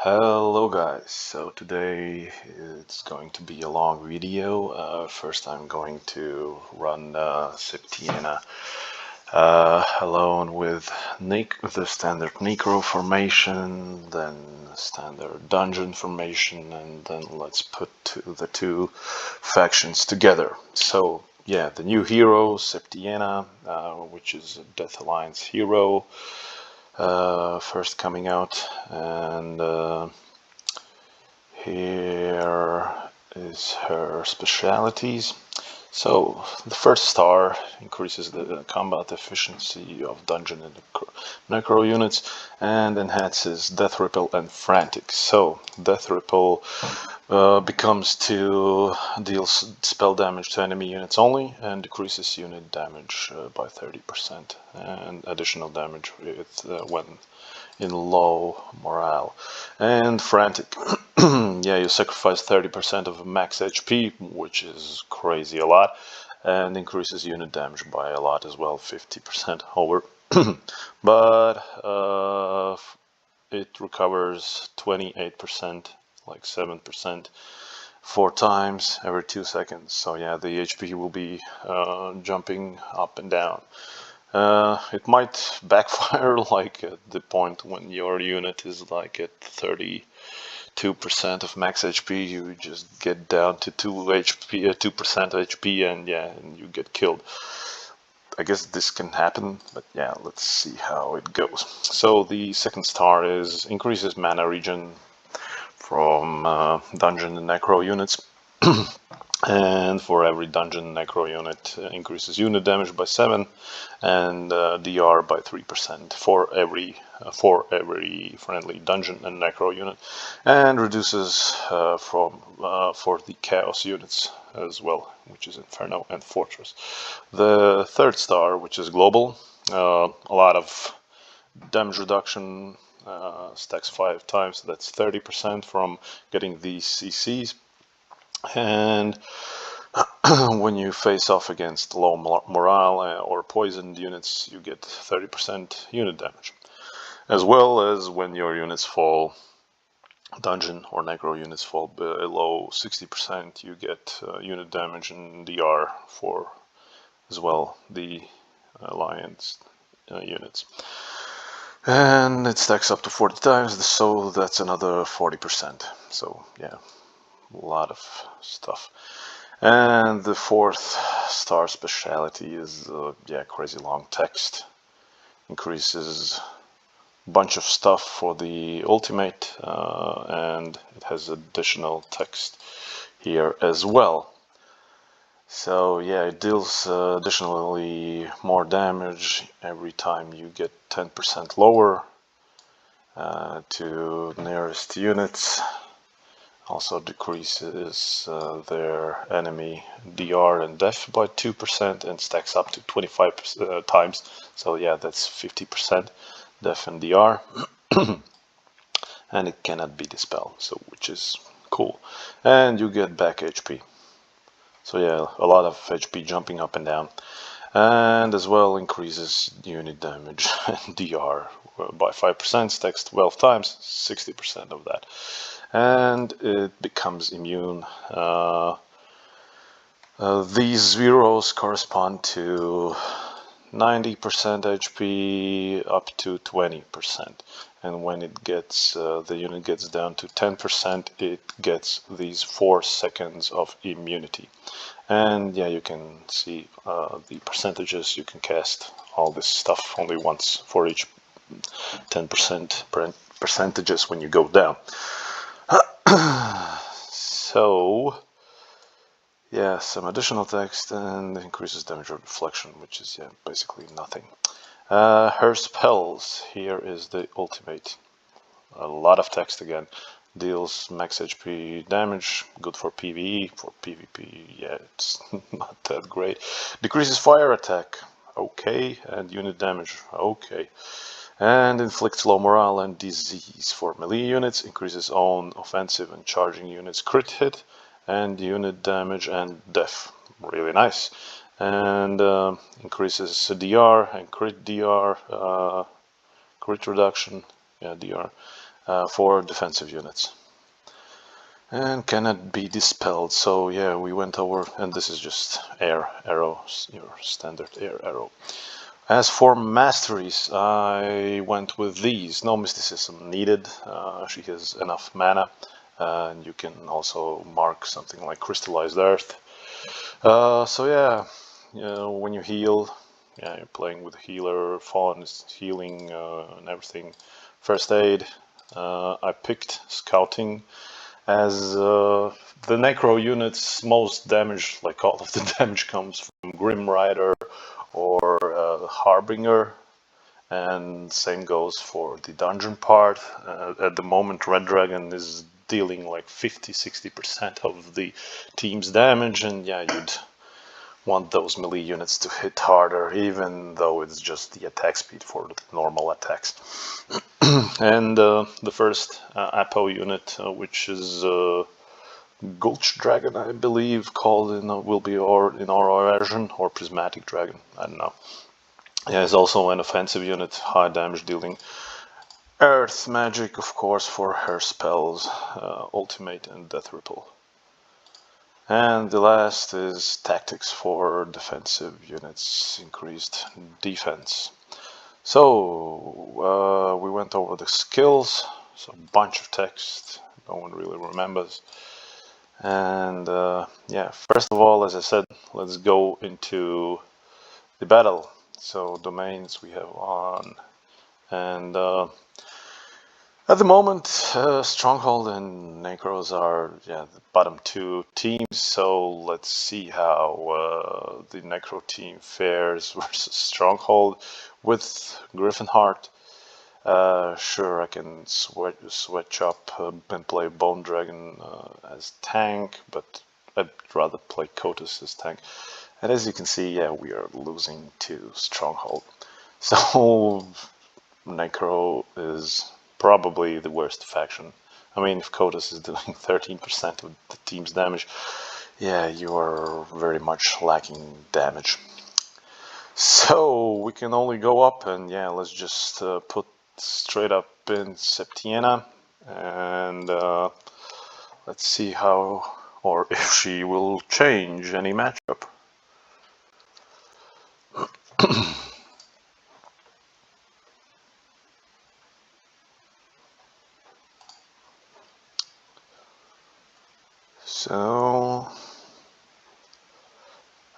Hello guys, so today it's going to be a long video. First I'm going to run Septienna alone with the standard Necro formation, then standard dungeon formation, and then let's put the two factions together. So yeah, the new hero, Septienna, which is a Death Alliance hero, first coming out, and here is her specialities. So the first star increases the combat efficiency of dungeon and necro units and enhances death ripple and frantic. So death ripple becomes to deal spell damage to enemy units only and decreases unit damage by 30% and additional damage when in low morale. And frantic, yeah, you sacrifice 30% of max HP, which is crazy a lot, and increases unit damage by a lot as well, 50% over. But it recovers 28%, like 7%, 4 times every 2 seconds. So yeah, the HP will be jumping up and down. It might backfire like at the point when your unit is like at 32% of max HP, you just get down to 2% HP, and yeah, and you get killed. I guess this can happen, but yeah, let's see how it goes. So the second star is increases mana regen from dungeon and necro units. And for every dungeon necro unit increases unit damage by 7 and DR by 3% for every friendly dungeon and necro unit, and reduces for the chaos units as well, which is Inferno and Fortress. The third star, which is global, a lot of damage reduction, stacks 5 times, that's 30% from getting these CCs. And when you face off against low morale or poisoned units, you get 30% unit damage. As well as when your units fall, dungeon or necro units fall below 60%, you get unit damage and DR for as well the alliance units. And it stacks up to 40 times, so that's another 40%. So yeah, a lot of stuff. And the fourth star speciality is yeah, crazy long text. Increases a bunch of stuff for the ultimate, and it has additional text here as well. So yeah, it deals additionally more damage every time you get 10% lower to nearest units. Also decreases their enemy DR and def by 2% and stacks up to 25 times. So yeah, that's 50% def and DR. And it cannot be dispelled, so which is cool. And you get back HP. So yeah, a lot of HP jumping up and down. And as well increases unit damage and DR by 5%, stacks 12 times, 60% of that. And it becomes immune. These zeros correspond to 90% HP up to 20%, and when it gets the unit gets down to 10%, it gets these 4 seconds of immunity. And yeah, you can see the percentages. You can cast all this stuff only once for each 10% percentages when you go down. So yeah, some additional text and increases damage or deflection, which is yeah, basically nothing. Her spells, here is the ultimate. A lot of text again. Deals max HP damage, good for PvE. For PvP, yeah, it's not that great. Decreases fire attack, okay, and unit damage, okay. And inflicts low morale and disease for melee units, increases own offensive and charging units crit hit, and unit damage and def, really nice. And increases DR and crit DR, crit reduction, yeah, DR, for defensive units. And cannot be dispelled. So yeah, we went over, and this is just air arrows, your standard air arrow. As for masteries, I went with these. No mysticism needed. She has enough mana, and you can also mark something like crystallized earth. So yeah, when you heal, yeah, you're playing with a healer. Fawn is healing and everything. First aid. I picked scouting as the Necro unit's most damage, like all of the damage, comes from Grim Rider or Harbinger, and same goes for the dungeon part. At the moment, Red Dragon is dealing like 50-60% of the team's damage, and yeah, you'd want those melee units to hit harder, even though it's just the attack speed for the normal attacks. And the first Apo unit, which is Gulch Dragon, I believe, called will be in our version, or Prismatic Dragon, I don't know. Yeah, it's also an offensive unit, high damage dealing. Earth magic, of course, for her spells, Ultimate and Death Ripple. And the last is tactics for defensive units, increased defense. So we went over the skills, so a bunch of text, no one really remembers. And yeah, first of all, as I said, let's go into the battle. So domains we have on, and at the moment, Stronghold and Necros are the bottom two teams, so let's see how the Necro team fares versus Stronghold with Griffinheart. Sure, I can switch up and play Bone Dragon as tank, but I'd rather play Kotus as tank. And as you can see, yeah, we are losing to Stronghold. So Necro is probably the worst faction. I mean, if Kotus is doing 13% of the team's damage, yeah, you are very much lacking damage. So we can only go up, and yeah, let's just put straight up in Septienna, and let's see how, or if she will change any matchup. So,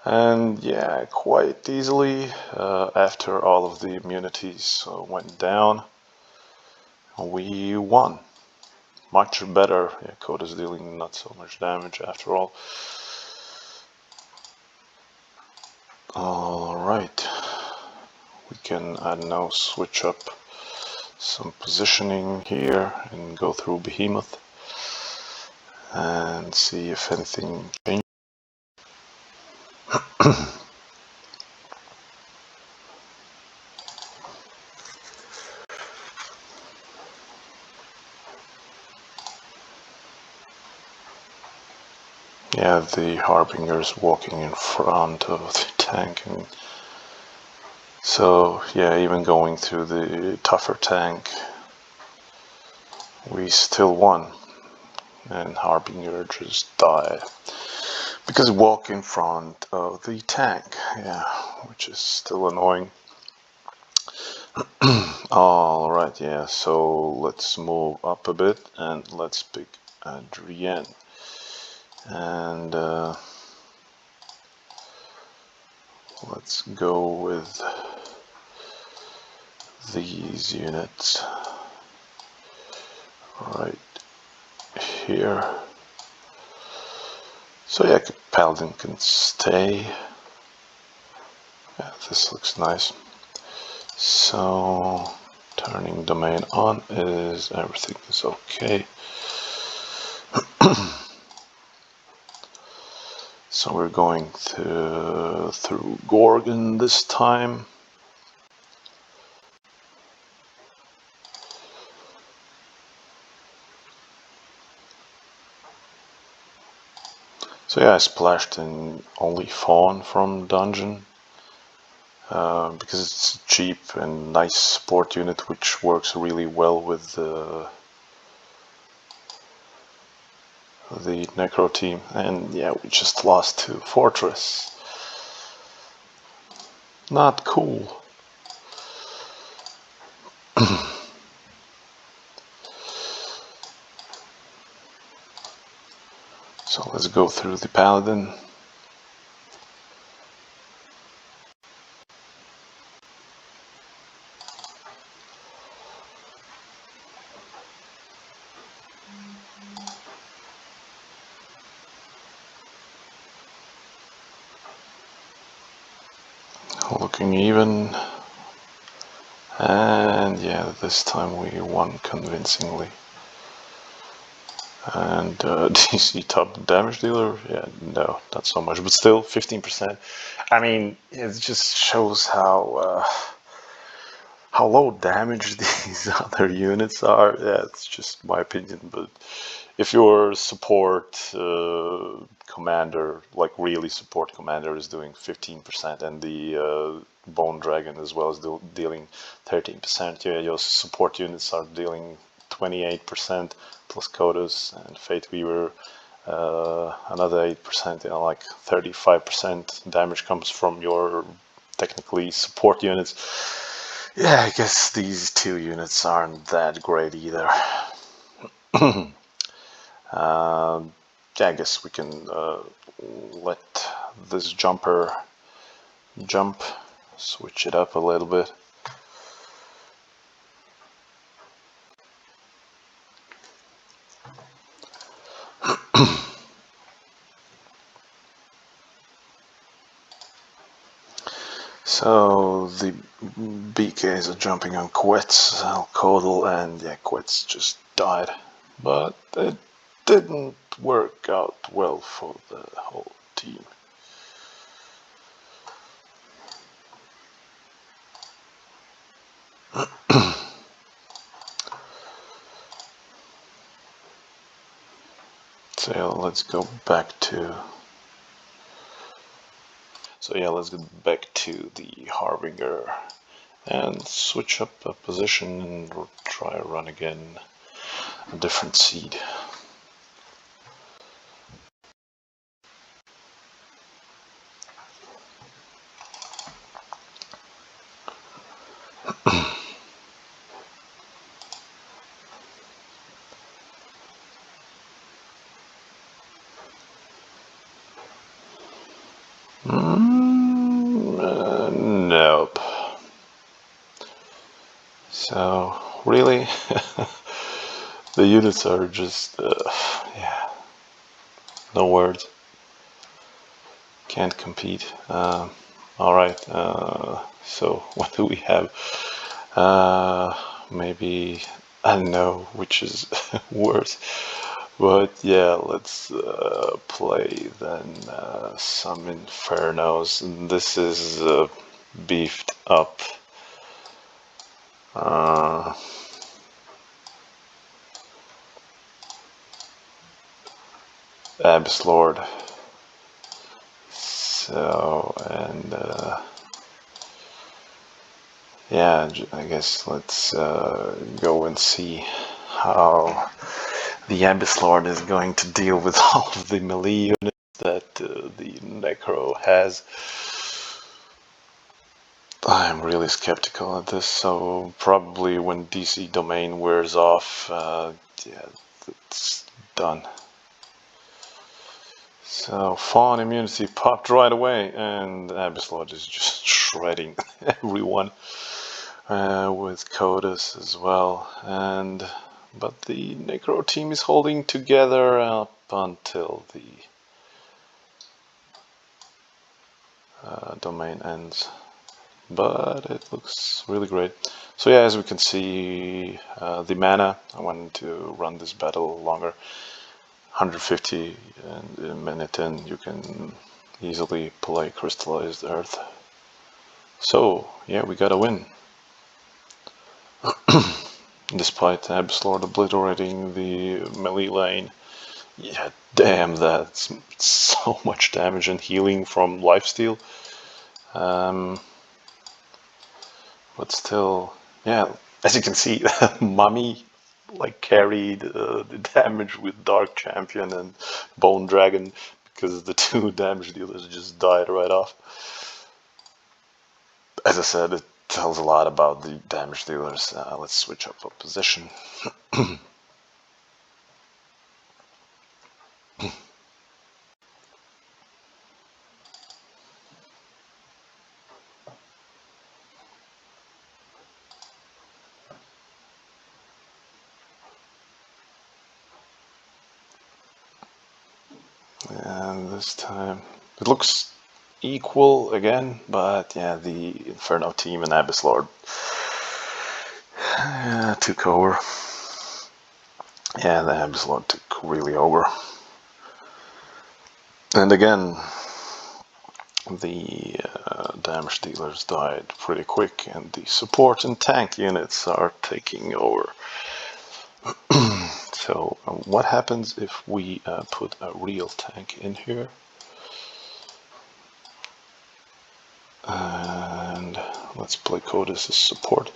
and yeah, quite easily, after all of the immunities went down, we won. Much better. Yeah, Kota's dealing not so much damage after all. Alright. We can, I don't know, switch up some positioning here and go through Behemoth and see if anything changes. Yeah, the Harbinger's walking in front of the tank, and so yeah, even going through the tougher tank, we still won, and Harbinger just died because walk in front of the tank, yeah, which is still annoying. Alright, yeah, so let's move up a bit and let's pick Adrienne. And let's go with these units right here. So yeah, Paladin can stay. Yeah, this looks nice. So turning domain on is everything is okay. So we're going through Gorgon this time. So yeah, I splashed in only Fawn from dungeon because it's a cheap and nice support unit which works really well with the Necro team. And yeah, we just lost to Fortress. Not cool. So let's go through the Paladin. Looking even. And yeah, this time we won convincingly. And DC top damage dealer, yeah, no, not so much, but still 15%. I mean, it just shows how low damage these other units are. Yeah, it's just my opinion, but if your support commander, like really support commander, is doing 15%, and the Bone Dragon as well as dealing 13%, yeah, your support units are dealing 28% plus Kodos, and Fate Weaver another 8%, you know, like 35% damage comes from your technically support units. Yeah, I guess these two units aren't that great either. Yeah, I guess we can let this jumper jump, switch it up a little bit. So the BKs are jumping on Quetz, Alcodal, and yeah, Quetz just died. But it didn't work out well for the whole team. So yeah, let's go back to... So yeah, let's get back to the Harbinger and switch up a position and try to run again a different seed. Nope. So really, the units are just, yeah, no words. Can't compete. Alright, so what do we have? Maybe, I don't know which is worse. But yeah, let's play then some Infernos. This is beefed up. Abyss Lord. So, and yeah, I guess let's go and see how the Abyss Lord is going to deal with all of the melee units that the Necro has. I'm really skeptical at this, so probably when DC Domain wears off, yeah, it's done. So Fawn immunity popped right away, and Abyss Lord is just shredding everyone with Kodos as well. But the Necro team is holding together up until the domain ends. But it looks really great. So yeah, as we can see, the mana, I wanted to run this battle longer. 150 and a minute in, you can easily play Crystallized Earth. So yeah, we got a win. Despite Abyss Lord obliterating the melee lane. Yeah, damn, that's so much damage and healing from lifesteal. But still, yeah, as you can see, Mummy like carried the damage with Dark Champion and Bone Dragon, because the two damage dealers just died right off. As I said, it tells a lot about the damage dealers. Let's switch up our position. And this time it looks equal again, but yeah, the Inferno team and Abyss Lord took over. Yeah, the Abyss Lord took really over. And again, the damage dealers died pretty quick, and the support and tank units are taking over. So what happens if we put a real tank in here? And let's play Codis as support.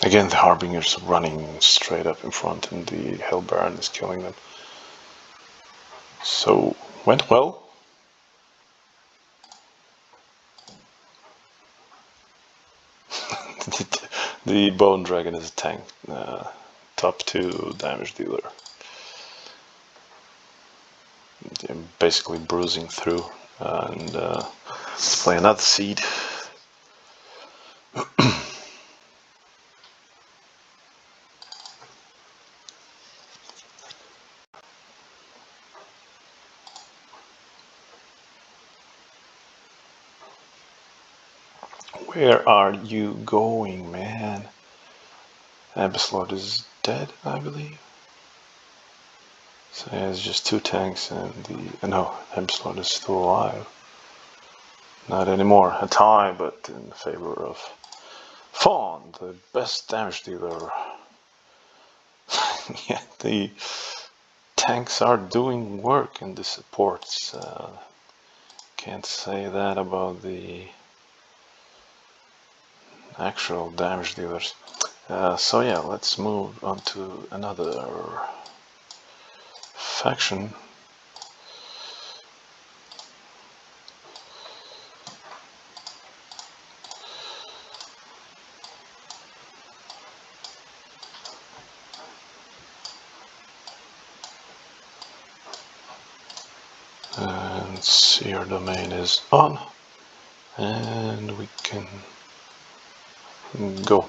Again, the Harbinger's running straight up in front, and the Hell Baron is killing them. So, went well. The Bone Dragon is a tank. Top 2 damage dealer. Basically bruising through. And let's play another seed. Where are you going, man? Abyss Lord is dead, I believe. So yeah, it's just 2 tanks, and the no, Abyss Lord is still alive. Not anymore. A tie, but in favor of Fawn, the best damage dealer. Yeah, the tanks are doing work in the supports. Can't say that about the actual damage dealers. So yeah, let's move on to another faction. And see, our domain is on, and we can go.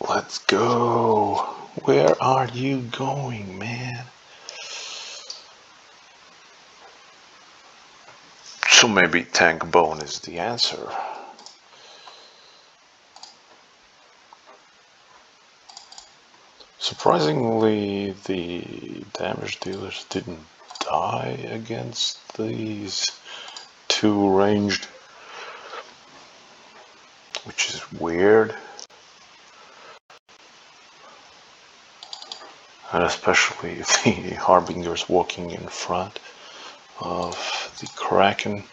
Let's go. Where are you going, man? So maybe tank bone is the answer. Surprisingly, the damage dealers didn't die against these 2 ranged, which is weird. And especially the Harbingers walking in front of the Kraken.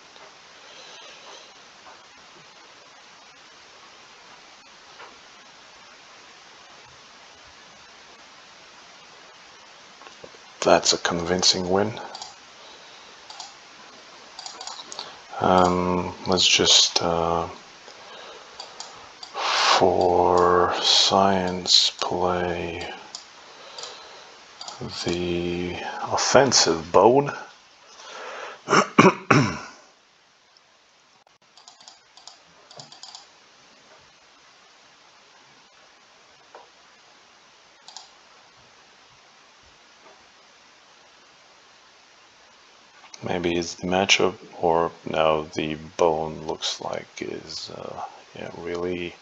That's a convincing win. Let's just, for science, play the offensive bone. Maybe it's the matchup, or now the bone looks like is yeah, really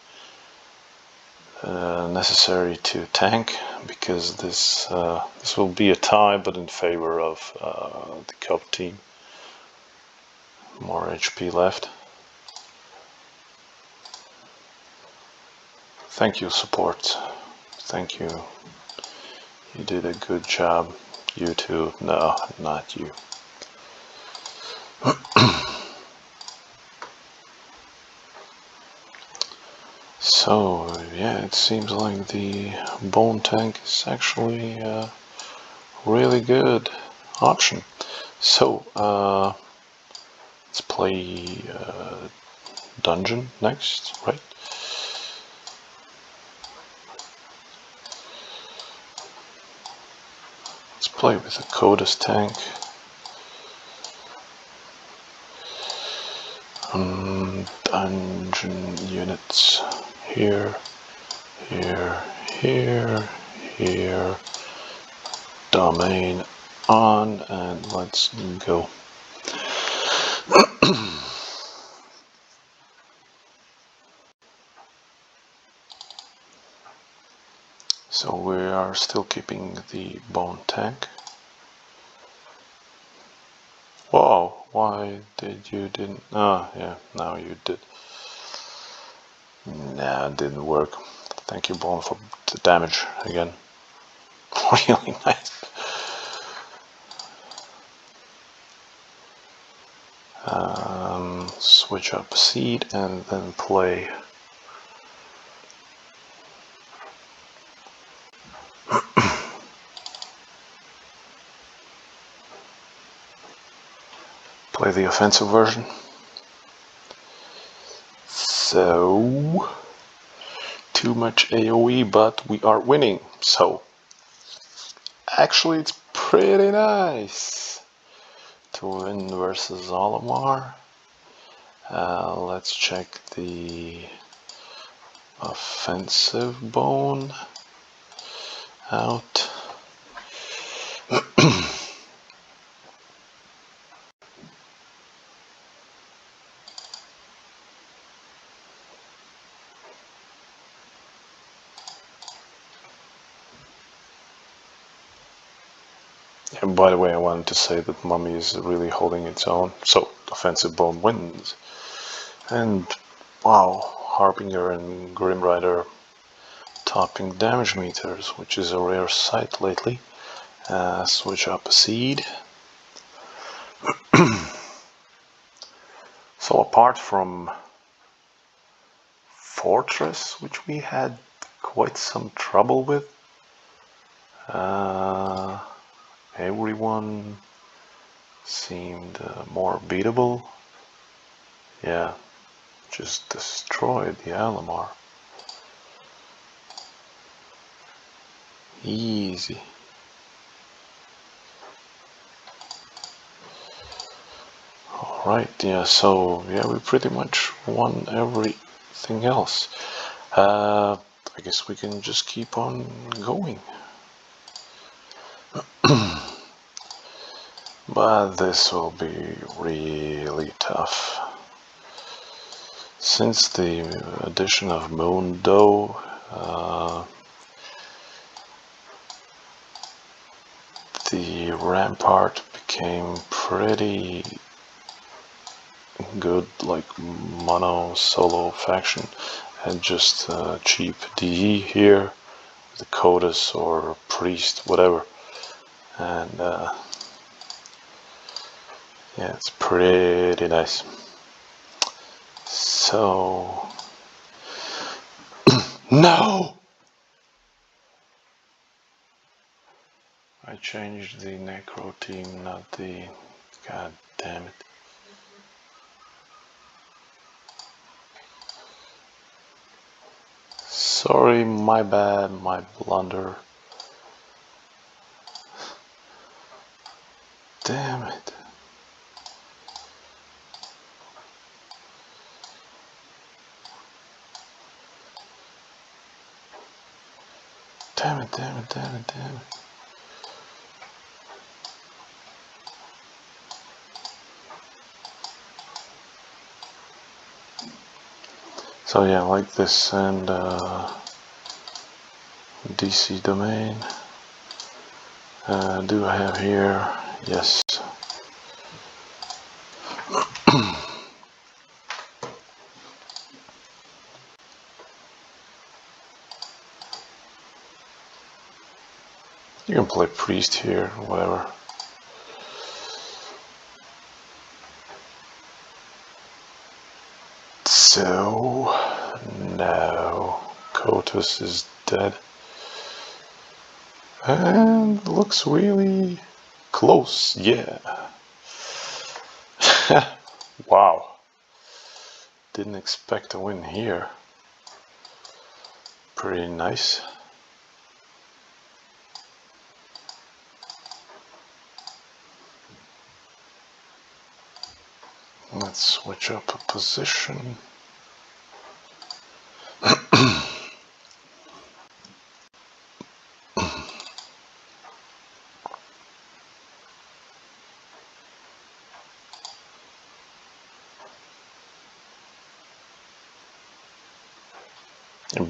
necessary to tank, because this will be a tie, but in favor of the Cup team. More HP left. Thank you, support. Thank you. You did a good job. You too. No, not you. So, yeah, it seems like the bone tank is actually a really good option. So, let's play dungeon next, right? Let's play with the Codus tank. Dungeon units here, here, here, here. Domain on, and let's go. So we are still keeping the bone tank. Whoa, why did you didn't? Ah, yeah, now you did. Nah, it didn't work. Thank you, bone, for the damage again. Really nice. Switch up seed and then play. Play the offensive version. So, too much AoE, but we are winning. So, actually, it's pretty nice to win versus Olimar. Let's check the offensive bone out. And by the way, I wanted to say that Mummy is really holding its own. So, offensive bone wins. And wow, Harbinger and Grim Rider topping damage meters, which is a rare sight lately. Switch up a seed. So apart from Fortress, which we had quite some trouble with, everyone seemed more beatable. Yeah, just destroyed the Alamar. Easy. Alright, yeah, so yeah, we pretty much won everything else. I guess we can just keep on going. But this will be really tough. Since the addition of Moon Dough, the Rampart became pretty good, like mono solo faction, and just cheap DE here, the Codus or Priest, whatever. And yeah, it's pretty nice. So, no! I changed the Necro team, not the... God damn it. Sorry, my bad, my blunder. Damn it. Damn it, damn it, damn it, damn it. So yeah, like this, and DC domain. Do I have here? Yes. You can play priest here, whatever. So, no. Kotus is dead. And looks really close, yeah. Wow. Didn't expect a win here. Pretty nice. Let's switch up a position.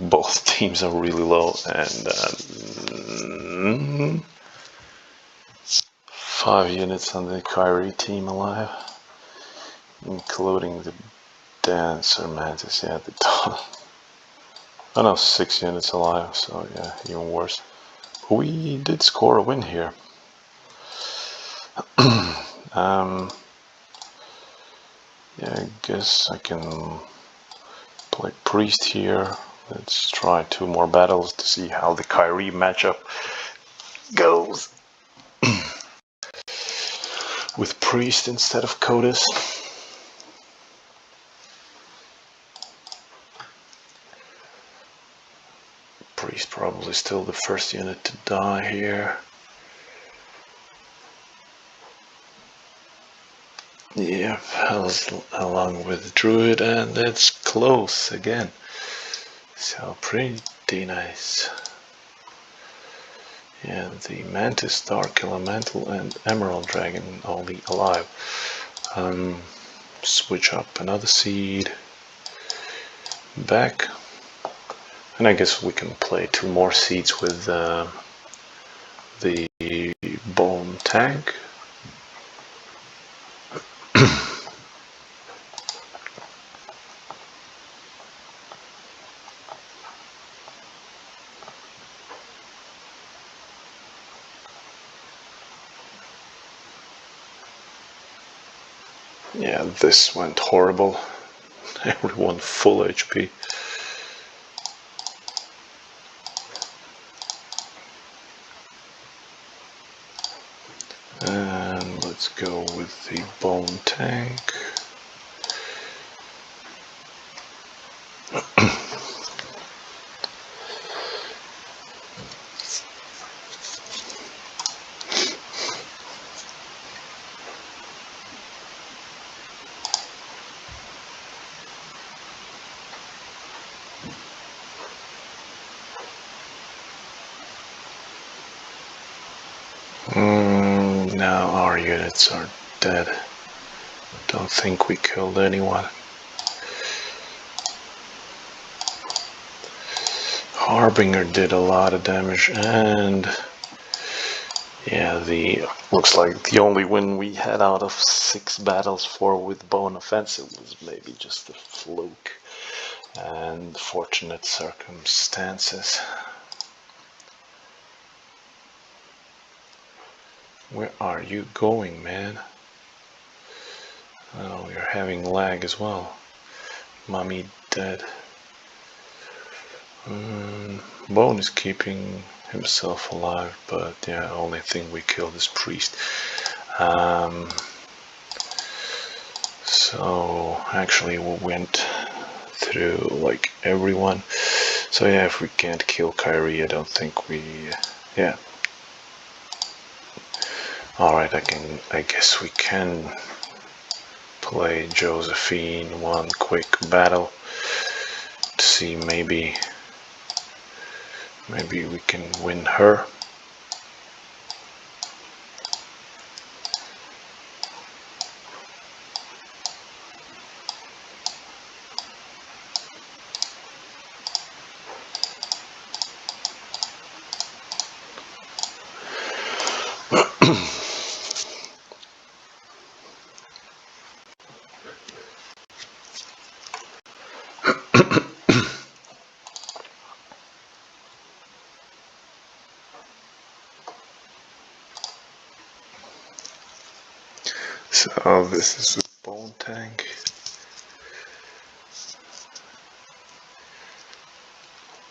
Both teams are really low, and 5 units on the Kyrie team alive, including the Dancer Mantis. Yeah, the oh no, 6 units alive, so yeah, even worse. We did score a win here. Yeah, I guess I can play priest here. Let's try 2 more battles to see how the Kyrie matchup goes. With priest instead of Kotus. Priest probably still the first unit to die here. Yep, along with Druid, and it's close again. So pretty nice. Yeah, the Mantis, Dark Elemental, and Emerald Dragon all be alive. Switch up another seed. Back. And I guess we can play 2 more seeds with the Bone Tank. Yeah, this went horrible. Everyone full HP. And let's go with the Bone Tank. Now our units are dead. Don't think we killed anyone. Harbinger did a lot of damage, and yeah, looks like the only win we had out of 6 battles, 4 with Bone Offensive, was maybe just a fluke and fortunate circumstances. Where are you going, man? Oh, you're having lag as well. Mommy dead. Bone is keeping himself alive, but yeah, only thing we killed is priest. So actually we went through like everyone. So yeah, if we can't kill Kyrie, I don't think we, yeah. Alright, I guess we can play Josephine 1 quick battle to see maybe we can win her. So this is a bone tank.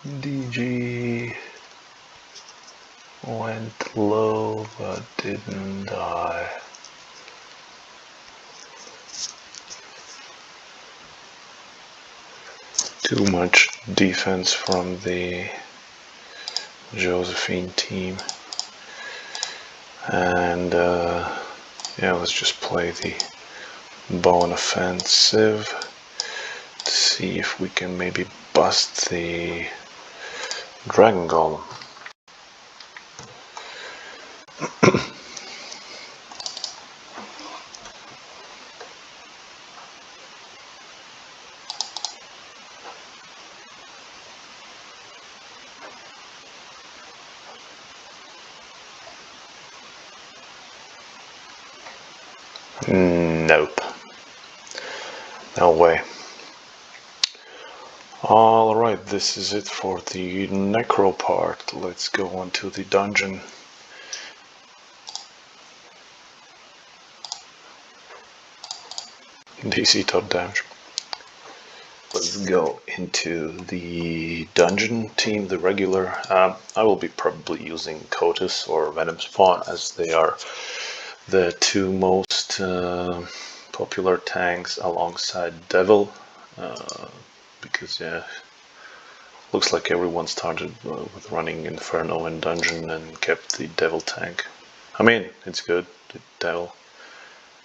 DG went low but didn't die. Too much defense from the Josephine team. And yeah, let's just play the bone offensive to see if we can maybe bust the dragon golem. Nope. No way. Alright, this is it for the necro part. Let's go on to the dungeon. DC top damage. Let's go into the dungeon team, the regular. I will be probably using Cotus or Venom Spawn as they are the two most popular tanks alongside Devil. Because yeah, looks like everyone started with running Inferno and Dungeon and kept the Devil tank. I mean, it's good, the Devil.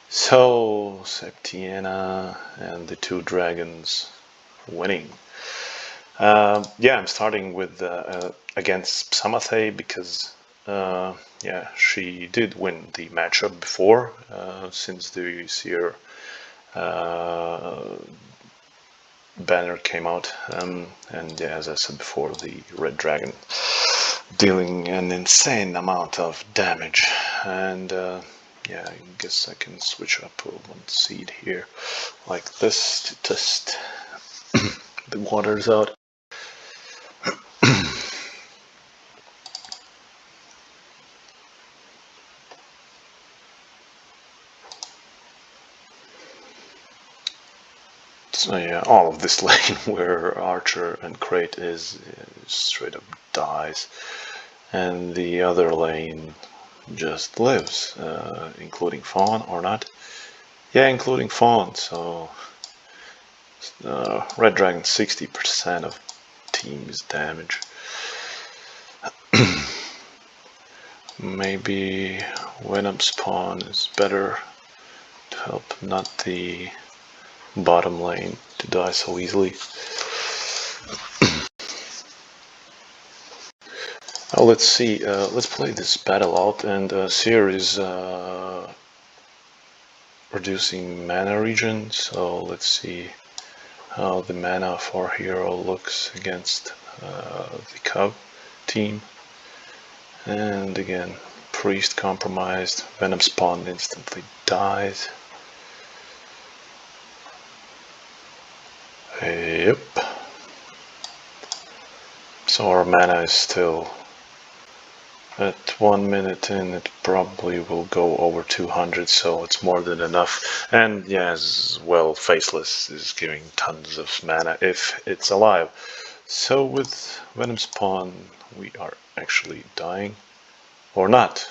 So, Septienna and the two dragons winning. Yeah, I'm starting with against Samathe because yeah, she did win the matchup before since the Seer banner came out, and yeah, as I said before, the red dragon dealing an insane amount of damage. And yeah, I guess I can switch up one seed here like this to test the waters out. So yeah, all of this lane where Archer and Crate is straight up dies, and the other lane just lives, including Fawn or not. Yeah, including Fawn. So Red Dragon 60% of team's damage. Maybe Venom Spawn is better to help not the bottom lane to die so easily. Oh, let's see. Let's play this battle out, and Seer is reducing mana regen. So let's see how the mana for hero looks against the Cub team. And again, Priest compromised. Venom Spawn instantly dies. Yep. So our mana is still at 1 minute in. It probably will go over 200, so it's more than enough. And yeah, as well, Faceless is giving tons of mana if it's alive. So with Venom Spawn, we are actually dying. Or not.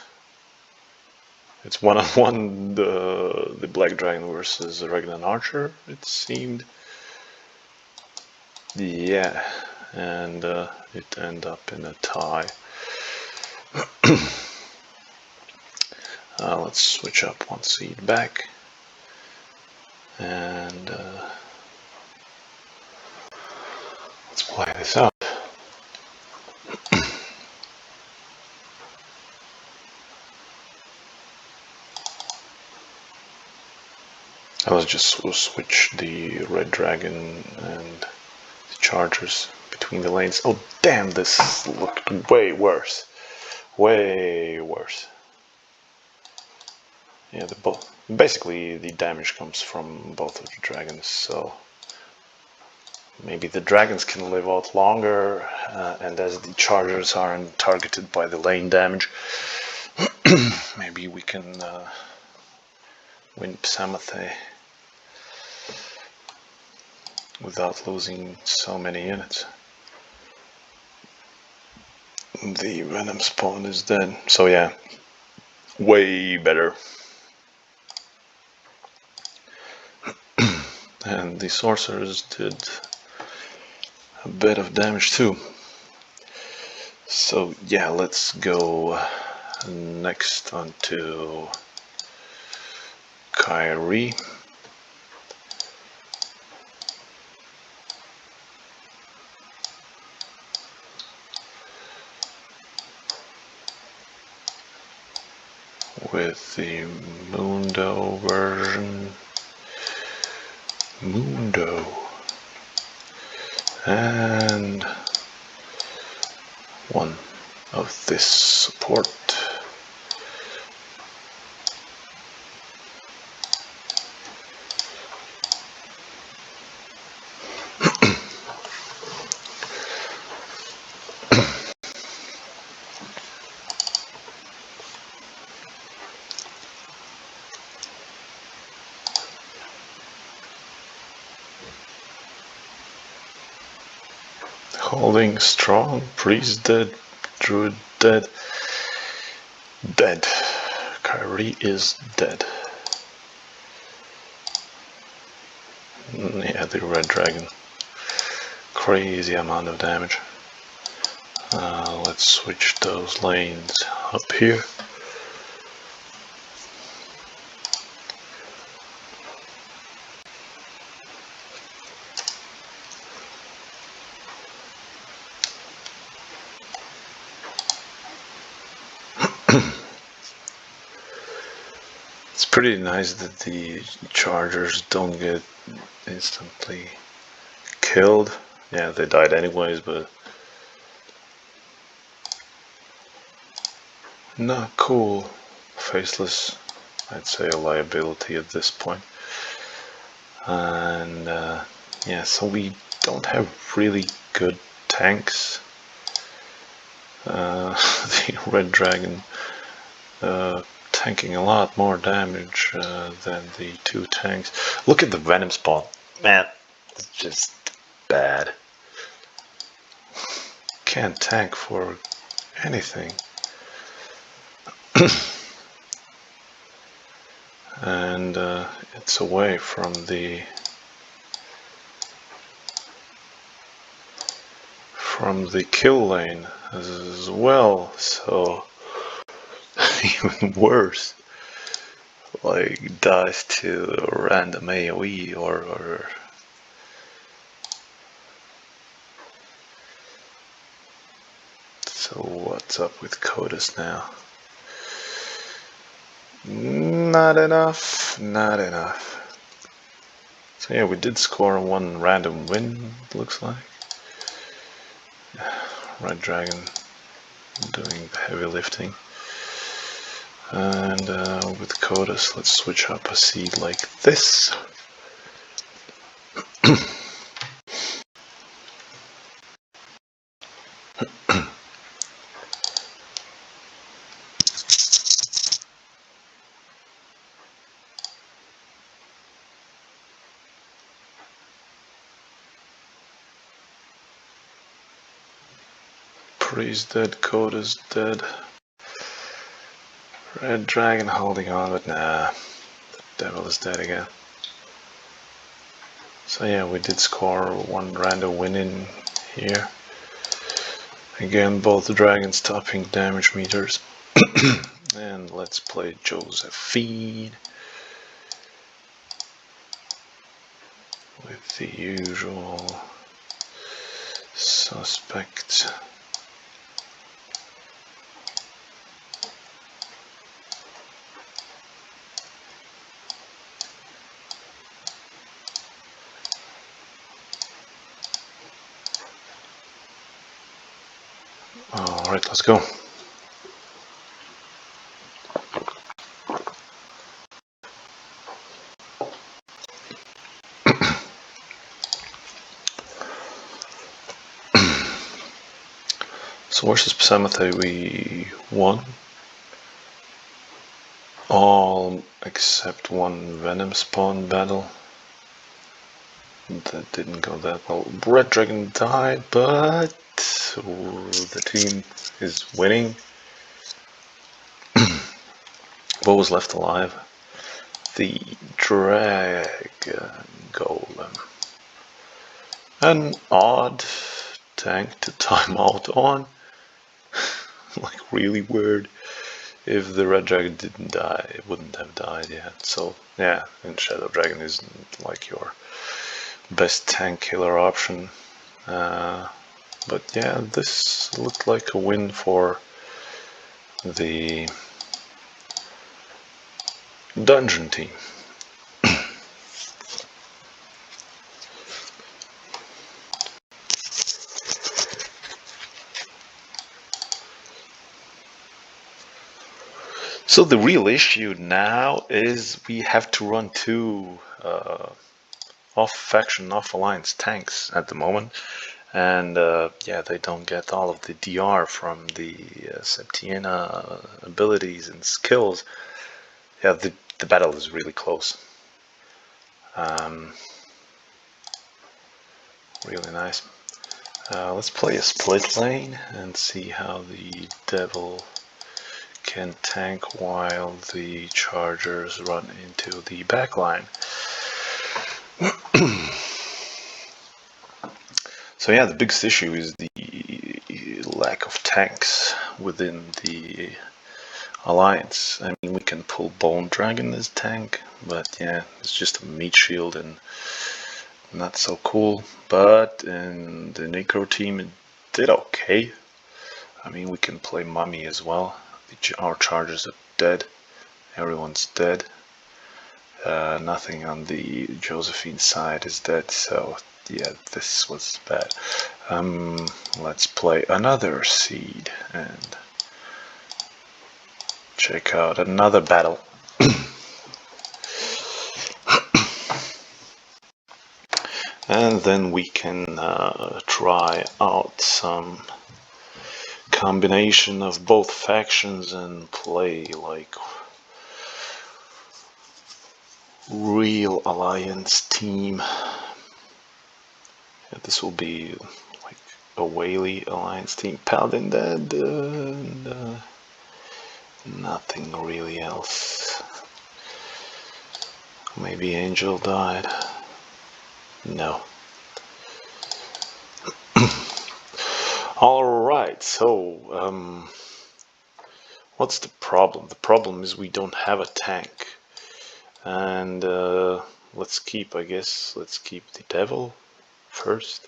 It's one-on-one, the Black Dragon versus Ragnar Archer, it seemed. Yeah, and it ended up in a tie. Let's switch up one seed back. And let's play this out. Let's just switch the Red Dragon and the Chargers between the lanes. Oh damn, this looked way worse. Way worse. Yeah, basically the damage comes from both of the dragons, so maybe the dragons can live out longer, and as the Chargers aren't targeted by the lane damage, maybe we can win Psamathe without losing so many units. The Venom spawn is dead, so yeah, way better. And the sorcerers did a bit of damage too. So yeah, let's go next on to Kyrie. With the Mundo version. Mundo. And one of this support. Holding strong, priest dead, druid dead, dead. Kyrie is dead. Yeah, the red dragon. Crazy amount of damage. Let's switch those lanes up here. It's pretty nice that the chargers don't get instantly killed. Yeah, they died anyways, but not cool. Faceless, I'd say a liability at this point. And yeah, so we don't have really good tanks. The red dragon tanking a lot more damage than the two tanks. Look at the venom spawn, man, it's just bad. Can't tank for anything. And it's away from the kill lane as well, so even worse. Like dies to random AoE or so what's up with Codus now? Not enough, not enough. So yeah, we did score one random win, it looks like. Red Dragon doing the heavy lifting. And with Codus, let's switch up a seed like this. Priest dead, Codus dead. Red Dragon holding on, but nah, the devil is dead again. So yeah, we did score one random win in here. Again, both the dragons topping damage meters. And let's play Josephine with the usual suspects. Alright, let's go. So versus Psamathe we won. All except one Venom spawn battle. That didn't go that well. Red Dragon died, but the team is winning. What was left alive? The Dragon Golem. An odd tank to time out on. Like really weird. If the Red Dragon didn't die, it wouldn't have died yet. So yeah, and Shadow Dragon isn't like your best tank killer option. But yeah, this looked like a win for the dungeon team. So the real issue now is we have to run two off-faction, off-alliance tanks at the moment. And yeah, they don't get all of the DR from the Septienna abilities and skills. Yeah, the battle is really close. Really nice. Let's play a split lane and see how the Devil can tank while the Chargers run into the backline. So yeah, the biggest issue is the lack of tanks within the alliance. I mean, we can pull Bone Dragon as tank, but yeah, it's just a meat shield and not so cool. But in the Necro team, it did okay. I mean, we can play Mummy as well. Our Chargers are dead. Everyone's dead. Nothing on the Josephine side is dead, so yeah, this was bad. Let's play another seed and check out another battle. And then we can try out some combination of both factions and play like real alliance team. Yeah, this will be like a Whaley alliance team. Paladin dead, and nothing really else. Maybe Angel died. No. Alright, so what's the problem? The problem is we don't have a tank. And let's keep the Devil first.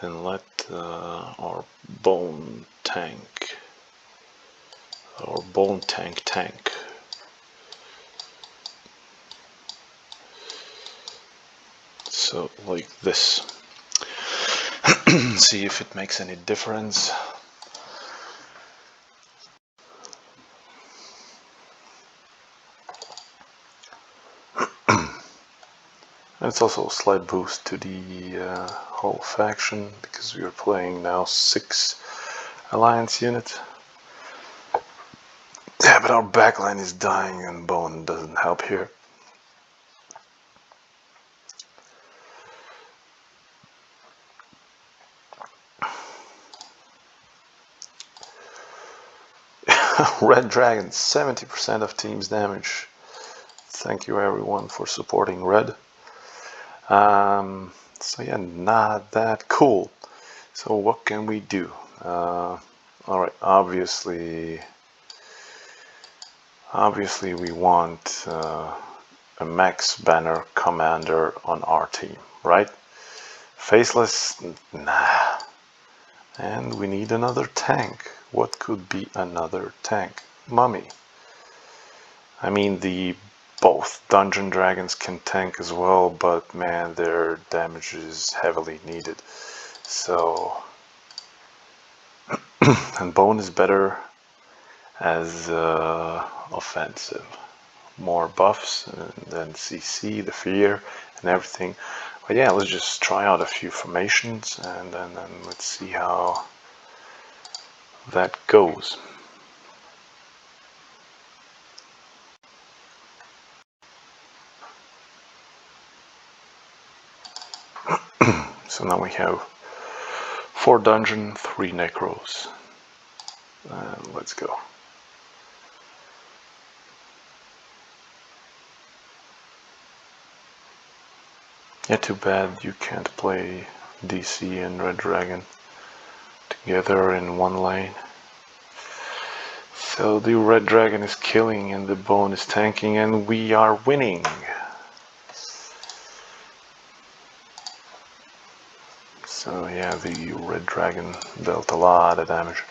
And let our Bone tank tank. So like this. See if it makes any difference. It's also a slight boost to the whole faction because we are playing now 6 alliance units. Yeah, but our backline is dying and Bone doesn't help here. Red Dragon, 70% of team's damage. Thank you everyone for supporting Red. So yeah, not that cool. So what can we do? Alright, obviously we want a max banner commander on our team, right? Faceless? Nah. And we need another tank. What could be another tank? Mummy. I mean, both Dungeon Dragons can tank as well, but man, their damage is heavily needed. So, and Bone is better as offensive. More buffs, and then CC, the fear, and everything. But yeah, let's just try out a few formations, and then let's see how that goes. So now we have 4 dungeon, 3 necros. And let's go. Yeah, too bad you can't play DC and Red Dragon together in one lane. So the Red Dragon is killing and the Bone is tanking and we are winning. So yeah, the Red Dragon dealt a lot of damage.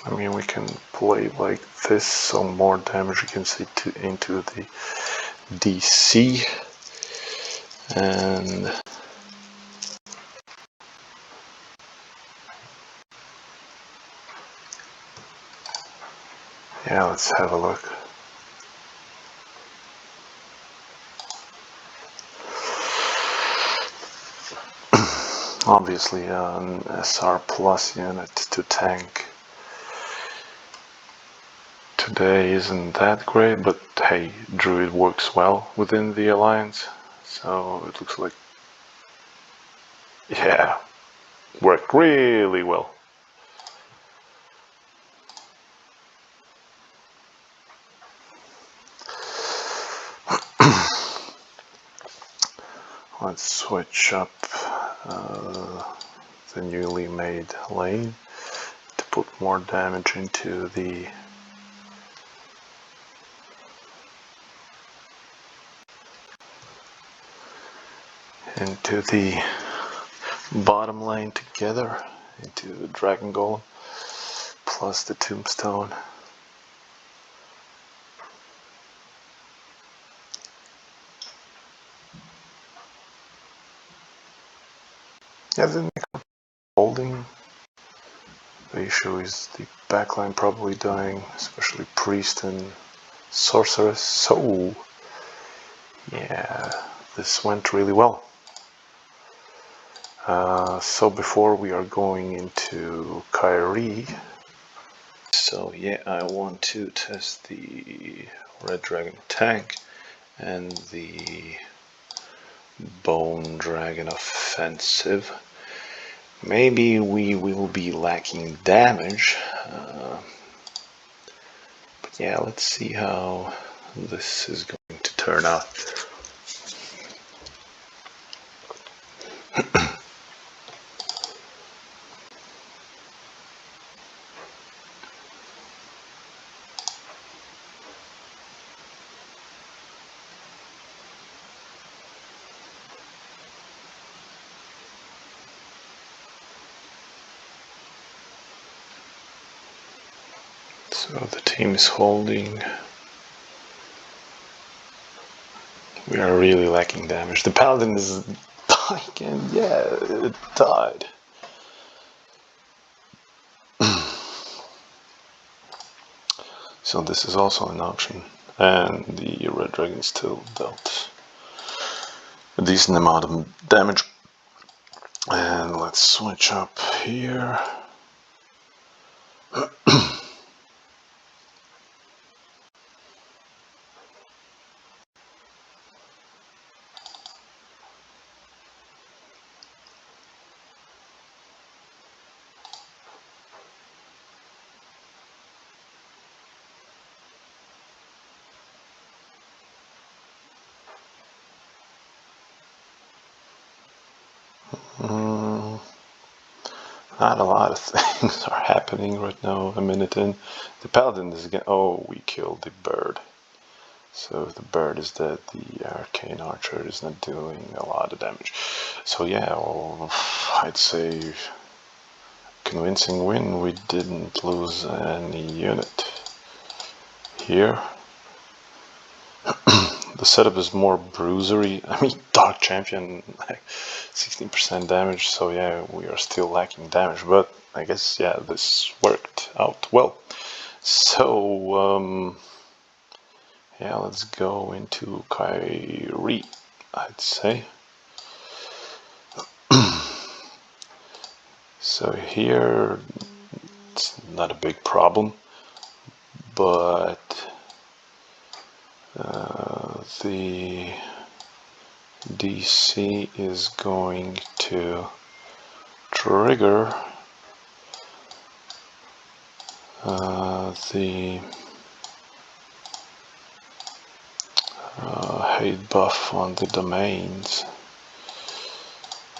I mean, we can play like this, so more damage you can see into the DC. And yeah, let's have a look. Obviously an SR plus unit to tank today isn't that great, but hey, Druid works well within the alliance, so it looks like, yeah, worked really well. Let's switch up the newly made lane to put more damage into the bottom lane together, into the Dragon Golem plus the Tombstone. Yeah, the Necro holding. The issue is the backline probably dying, especially Priest and Sorceress. So yeah, this went really well. So before we are going into Kyrie, so yeah, I want to test the Red Dragon tank and the Bone Dragon offensive. Maybe we will be lacking damage, but yeah, let's see how this is going to turn out. So the team is holding. We are really lacking damage. The Paladin is dying, and yeah, it died. So this is also an option, and the Red Dragon still dealt a decent amount of damage. And let's switch up here. Not a lot of things are happening right now. A minute in, the Paladin is again. Oh, we killed the bird. So if the bird is dead, the Arcane Archer is not doing a lot of damage. So yeah, well, I'd say convincing win. We didn't lose any unit here. The setup is more bruisery. I mean, Dark Champion, like 16% damage, so yeah, we are still lacking damage, but I guess, yeah, this worked out well. So, yeah, let's go into Kyrie, I'd say. So here, it's not a big problem, but the DC is going to trigger the hate buff on the domains.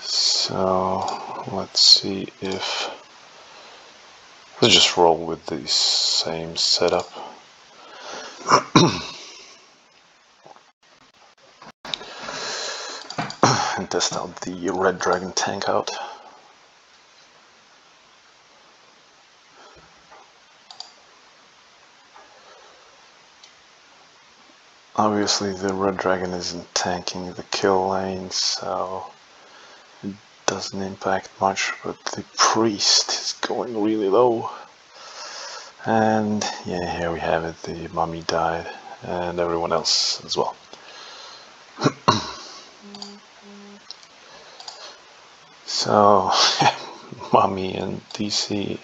So let's see if, let's just roll with the same setup. And test out the Red Dragon tank out. Obviously the Red Dragon isn't tanking the kill lane, so it doesn't impact much, but the Priest is going really low. And yeah, here we have it, the mummy died, and everyone else as well. So, mummy and DC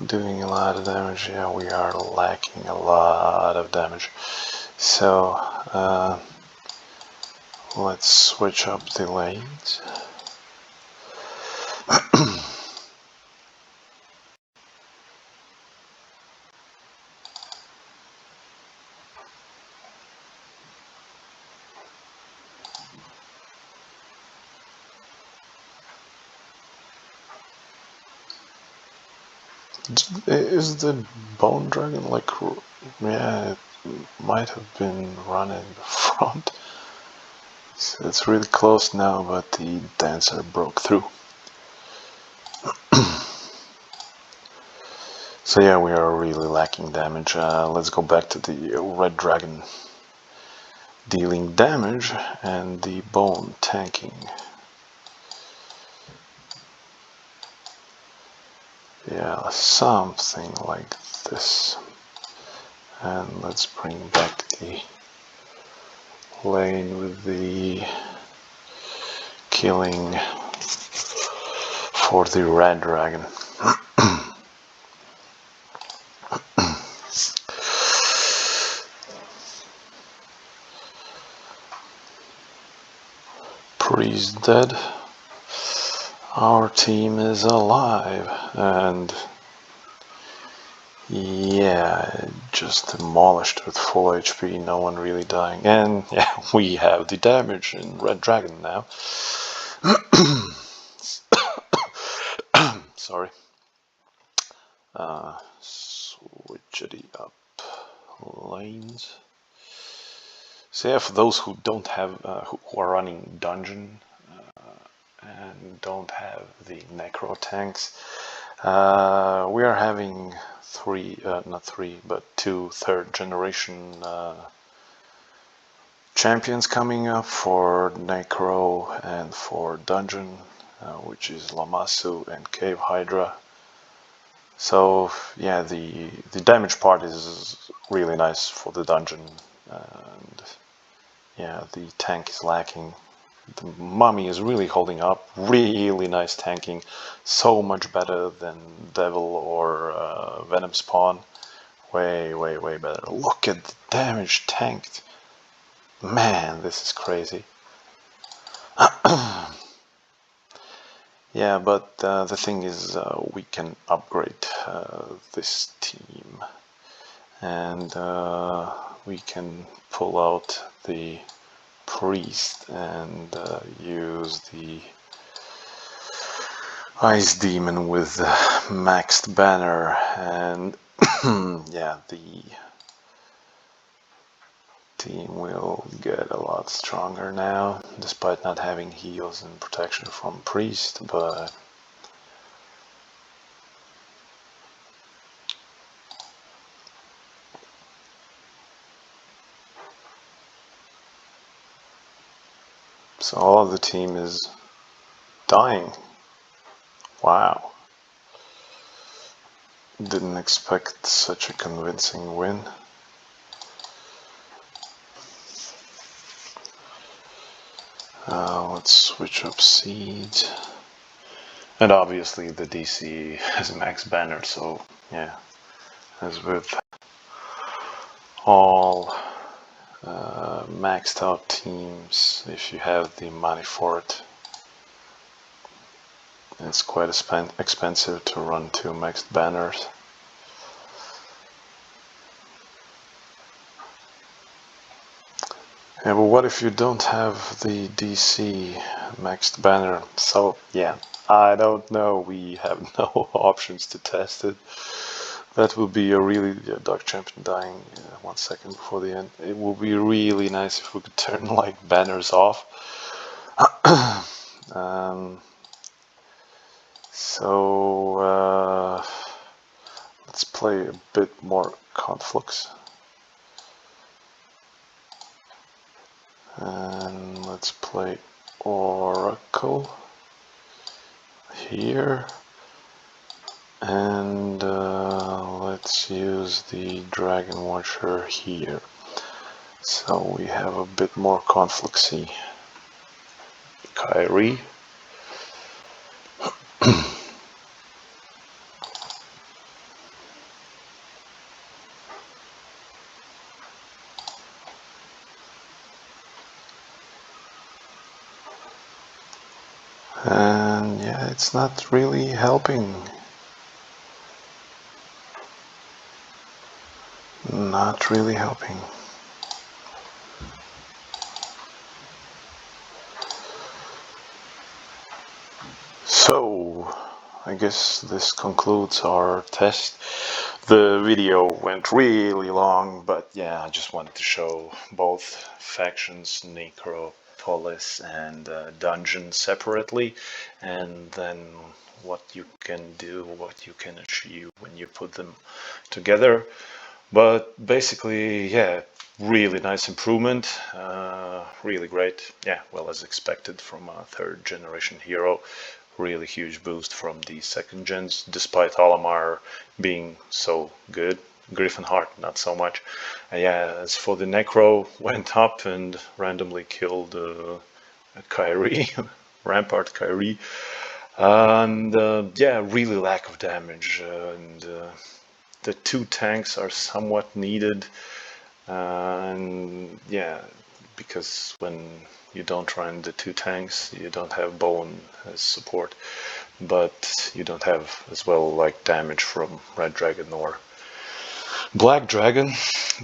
doing a lot of damage. Yeah, we are lacking a lot of damage. So, let's switch up the lanes. Is the Bone Dragon like, yeah, it might have been running in the front. So it's really close now, but the Dancer broke through. So yeah, we are really lacking damage. Let's go back to the Red Dragon dealing damage and the Bone tanking. Yeah, something like this. And let's bring back the lane with the killing for the Red Dragon. Priest dead. Our team is alive, and yeah, just demolished with full HP, no one really dying. And yeah, we have the damage in Red Dragon now. Sorry. Switchity up lanes. So yeah, for those who don't have, who are running dungeon and don't have the Necro tanks, we are having two third generation champions coming up for Necro and for dungeon, which is Lamassu and Cave Hydra. So yeah, the damage part is really nice for the dungeon, and yeah, the tank is lacking. The mummy is really holding up, really nice tanking, so much better than Devil or Venom Spawn. Way better. Look at the damage tanked. Man, this is crazy. Yeah, but the thing is, we can upgrade this team, and we can pull out the Priest and use the Ice Demon with maxed banner, and yeah, the team will get a lot stronger now, despite not having heals and protection from Priest, but so all of the team is dying. Wow. Didn't expect such a convincing win. Let's switch up seeds. And obviously the DC has max banner, so yeah, as with all maxed out teams if you have the money for it. It's quite expensive to run 2 maxed banners. Yeah, but what if you don't have the DC maxed banner? So yeah, I don't know. We have no options to test it. That would be a really Dark Champion dying 1 second before the end. It would be really nice if we could turn like banners off. So let's play a bit more Conflux. And let's play Oracle here. And let's use the Dragon Watcher here. So we have a bit more Confluxy. Kyrie. And yeah, it's not really helping. Not really helping. So, I guess this concludes our test. The video went really long, but yeah, I just wanted to show both factions, Necropolis and Dungeon separately, and then what you can do, what you can achieve when you put them together. But basically, yeah, really nice improvement, really great. Yeah, well, as expected from a 3rd generation hero. Really huge boost from the 2nd gens, despite Olimar being so good. Griffinheart, not so much. Yeah, as for the Necro, went up and randomly killed Kyrie, Rampart Kyrie. And yeah, really lack of damage. And the 2 tanks are somewhat needed. And yeah, because when you don't run the 2 tanks, you don't have Bone as support, but you don't have as well like damage from Red Dragon or Black Dragon.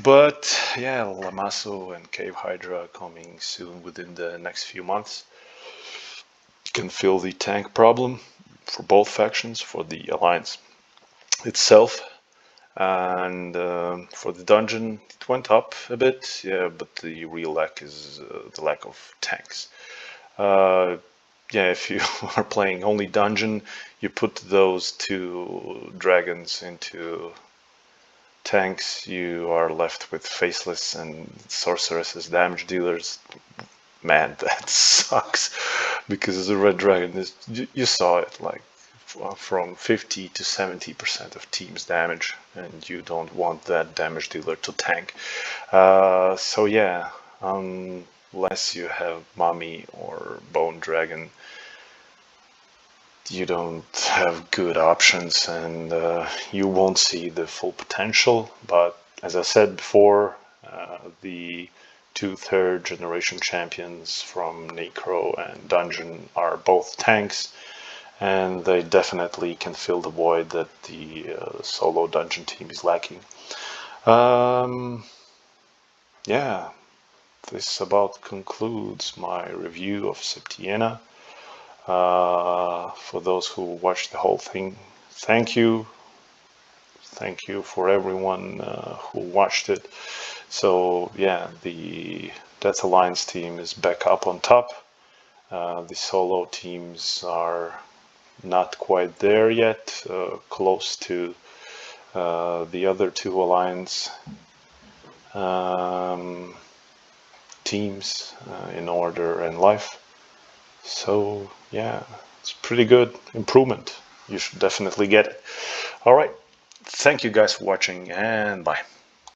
But yeah, Lamasso and Cave Hydra coming soon within the next few months can fill the tank problem for both factions, for the Alliance itself. And for the dungeon, it went up a bit, yeah, but the real lack is the lack of tanks. Yeah, if you are playing only dungeon, you put those 2 dragons into tanks, you are left with faceless and sorceress as damage dealers. Man, that sucks, because the red dragon is, you saw it, like from 50 to 70% of team's damage, and you don't want that damage dealer to tank. So yeah, unless you have Mummy or Bone Dragon, you don't have good options, and you won't see the full potential. But as I said before, the 2 3rd generation champions from Necro and Dungeon are both tanks, and they definitely can fill the void that the solo dungeon team is lacking. Yeah, this about concludes my review of Septienna. For those who watched the whole thing, thank you. Thank you for everyone who watched it. So yeah, the Death Alliance team is back up on top. The solo teams are not quite there yet, close to the other 2 Alliance teams in Order and Life. So yeah, it's pretty good improvement. You should definitely get it. All right, thank you guys for watching, and bye.